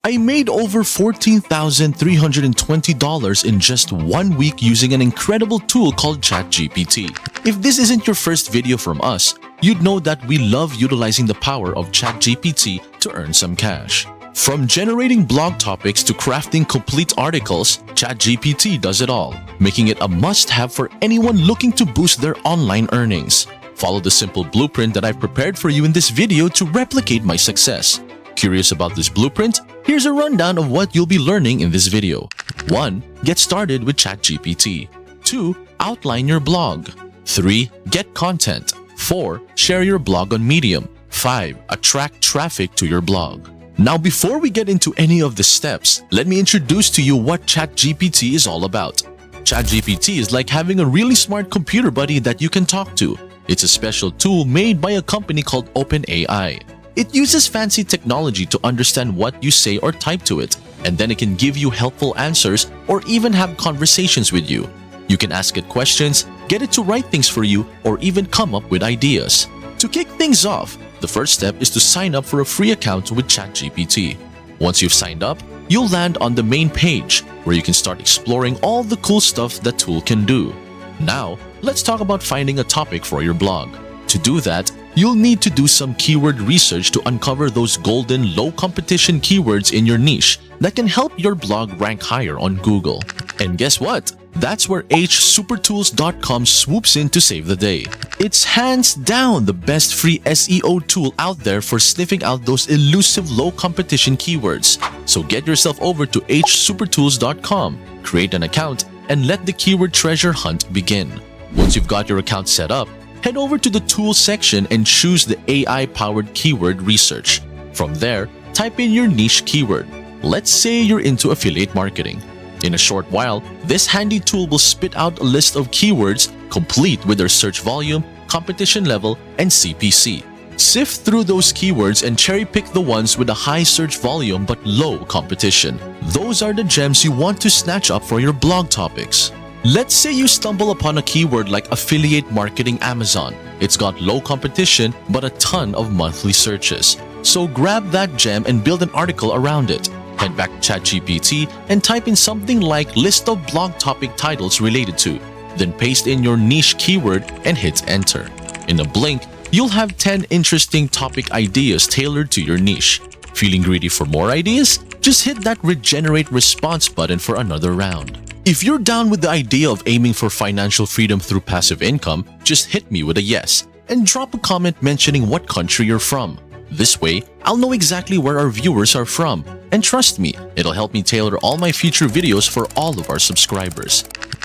I made over $14,320 in just 1 week using an incredible tool called ChatGPT. If this isn't your first video from us, you'd know that we love utilizing the power of ChatGPT to earn some cash. From generating blog topics to crafting complete articles, ChatGPT does it all, making it a must-have for anyone looking to boost their online earnings. Follow the simple blueprint that I've prepared for you in this video to replicate my success. Curious about this blueprint? Here's a rundown of what you'll be learning in this video. 1. Get started with ChatGPT. 2. Outline your blog. 3. Get content. 4. Share your blog on Medium. 5. Attract traffic to your blog. Now, before we get into any of the steps, let me introduce to you what ChatGPT is all about. ChatGPT is like having a really smart computer buddy that you can talk to. It's a special tool made by a company called OpenAI. It uses fancy technology to understand what you say or type to it, and then it can give you helpful answers or even have conversations with you. You can ask it questions, get it to write things for you, or even come up with ideas. To kick things off, the first step is to sign up for a free account with ChatGPT. Once you've signed up, you'll land on the main page where you can start exploring all the cool stuff the tool can do. Now, let's talk about finding a topic for your blog. To do that, you'll need to do some keyword research to uncover those golden low competition keywords in your niche that can help your blog rank higher on Google. And guess what? That's where hsupertools.com swoops in to save the day. It's hands down the best free SEO tool out there for sniffing out those elusive low competition keywords. So get yourself over to hsupertools.com, create an account, and let the keyword treasure hunt begin. Once you've got your account set up, head over to the Tools section and choose the AI-powered keyword research. From there, type in your niche keyword. Let's say you're into affiliate marketing. In a short while, this handy tool will spit out a list of keywords complete with their search volume, competition level, and CPC. Sift through those keywords and cherry-pick the ones with a high search volume but low competition. Those are the gems you want to snatch up for your blog topics. Let's say you stumble upon a keyword like affiliate marketing Amazon. It's got low competition but a ton of monthly searches. So grab that gem and build an article around it. Head back to ChatGPT and type in something like list of blog topic titles related to. Then paste in your niche keyword and hit enter. In a blink, you'll have 10 interesting topic ideas tailored to your niche. Feeling greedy for more ideas? Just hit that regenerate response button for another round. If you're down with the idea of aiming for financial freedom through passive income, just hit me with a yes and drop a comment mentioning what country you're from. This way, I'll know exactly where our viewers are from, and trust me, it'll help me tailor all my future videos for all of our subscribers.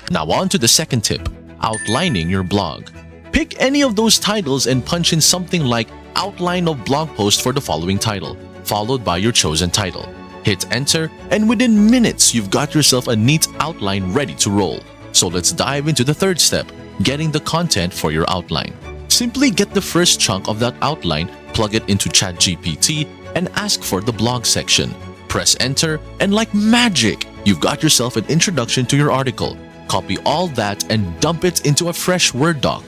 Now on to the second tip, outlining your blog. Pick any of those titles and punch in something like outline of blog post for the following title, followed by your chosen title. Hit enter, and within minutes, you've got yourself a neat outline ready to roll. So let's dive into the third step, getting the content for your outline. Simply get the first chunk of that outline, plug it into ChatGPT, and ask for the blog section. Press enter, and like magic, you've got yourself an introduction to your article. Copy all that and dump it into a fresh Word doc.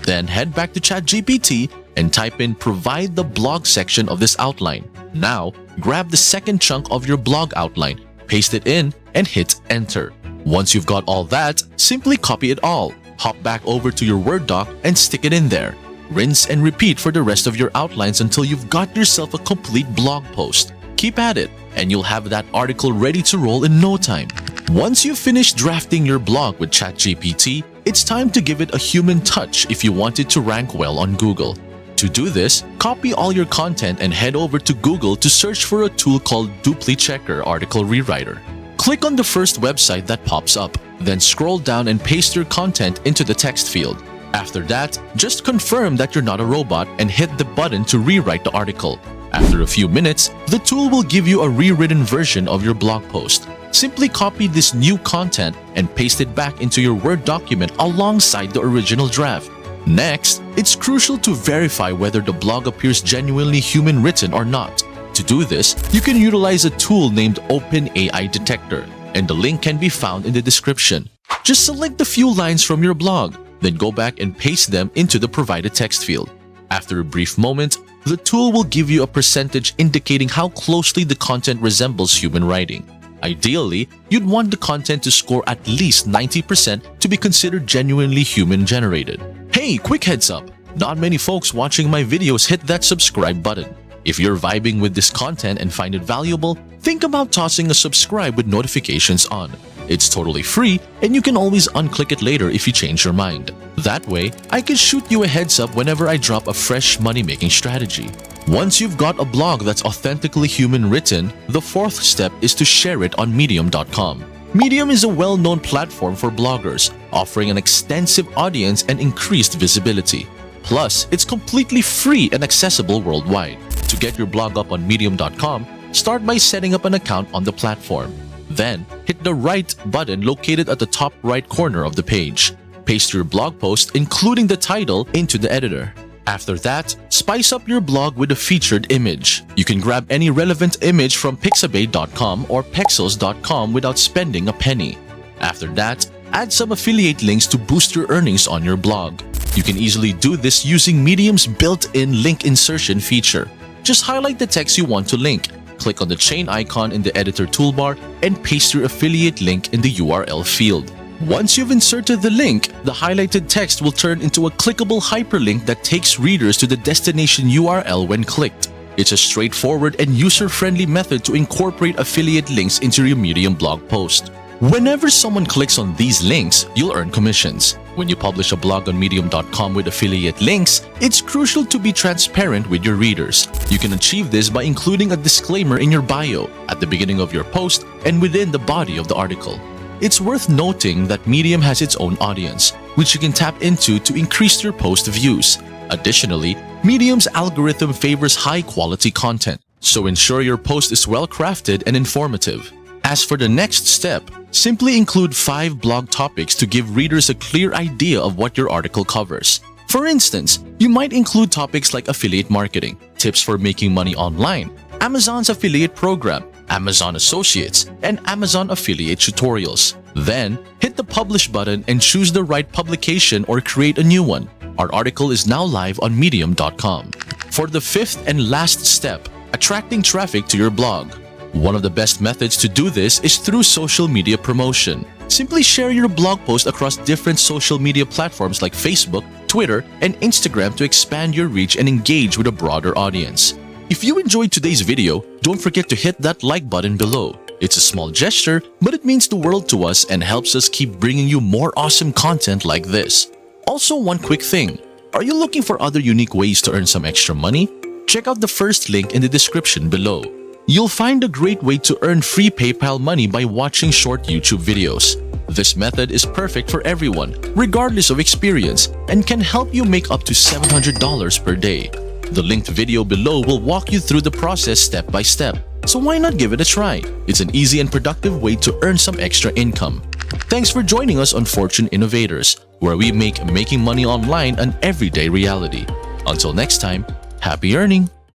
Then head back to ChatGPT and type in provide the blog section of this outline. Now, grab the second chunk of your blog outline, paste it in, and hit enter. Once you've got all that, simply copy it all. Hop back over to your Word doc and stick it in there. Rinse and repeat for the rest of your outlines until you've got yourself a complete blog post. Keep at it, and you'll have that article ready to roll in no time. Once you've finished drafting your blog with ChatGPT, it's time to give it a human touch if you want it to rank well on Google. To do this, copy all your content and head over to Google to search for a tool called DupliChecker Article Rewriter. Click on the first website that pops up, then scroll down and paste your content into the text field. After that, just confirm that you're not a robot and hit the button to rewrite the article. After a few minutes, the tool will give you a rewritten version of your blog post. Simply copy this new content and paste it back into your Word document alongside the original draft. Next, it's crucial to verify whether the blog appears genuinely human-written or not. To do this, you can utilize a tool named AI Detector, and the link can be found in the description. Just select a few lines from your blog, then go back and paste them into the provided text field. After a brief moment, the tool will give you a percentage indicating how closely the content resembles human writing. Ideally, you'd want the content to score at least 90% to be considered genuinely human-generated. Hey, quick heads up! Not many folks watching my videos hit that subscribe button. If you're vibing with this content and find it valuable, think about tossing a subscribe with notifications on. It's totally free, and you can always unclick it later if you change your mind. That way, I can shoot you a heads up whenever I drop a fresh money-making strategy. Once you've got a blog that's authentically human-written, the fourth step is to share it on Medium.com. Medium is a well-known platform for bloggers, offering an extensive audience and increased visibility. Plus, it's completely free and accessible worldwide. To get your blog up on Medium.com, start by setting up an account on the platform. Then, hit the Write button located at the top right corner of the page. Paste your blog post, including the title, into the editor. After that, spice up your blog with a featured image. You can grab any relevant image from pixabay.com or pexels.com without spending a penny. After that, add some affiliate links to boost your earnings on your blog. You can easily do this using Medium's built-in link insertion feature. Just highlight the text you want to link, click on the chain icon in the editor toolbar, and paste your affiliate link in the URL field. Once you've inserted the link, the highlighted text will turn into a clickable hyperlink that takes readers to the destination URL when clicked. It's a straightforward and user-friendly method to incorporate affiliate links into your Medium blog post. Whenever someone clicks on these links, you'll earn commissions. When you publish a blog on Medium.com with affiliate links, it's crucial to be transparent with your readers. You can achieve this by including a disclaimer in your bio, at the beginning of your post, and within the body of the article. It's worth noting that Medium has its own audience, which you can tap into to increase your post views. Additionally, Medium's algorithm favors high-quality content, so ensure your post is well-crafted and informative. As for the next step, simply include 5 blog topics to give readers a clear idea of what your article covers. For instance, you might include topics like affiliate marketing, tips for making money online, Amazon's affiliate program, Amazon Associates, and Amazon affiliate tutorials. Then, hit the Publish button and choose the right publication or create a new one. Our article is now live on Medium.com. For the fifth and last step, attracting traffic to your blog. One of the best methods to do this is through social media promotion. Simply share your blog post across different social media platforms like Facebook, Twitter, and Instagram to expand your reach and engage with a broader audience. If you enjoyed today's video, don't forget to hit that like button below. It's a small gesture, but it means the world to us and helps us keep bringing you more awesome content like this. Also, one quick thing. Are you looking for other unique ways to earn some extra money? Check out the first link in the description below. You'll find a great way to earn free PayPal money by watching short YouTube videos. This method is perfect for everyone, regardless of experience, and can help you make up to $700 per day. The linked video below will walk you through the process step by step, so why not give it a try? It's an easy and productive way to earn some extra income. Thanks for joining us on Fortune Innovators, where we make making money online an everyday reality. Until next time, happy earning!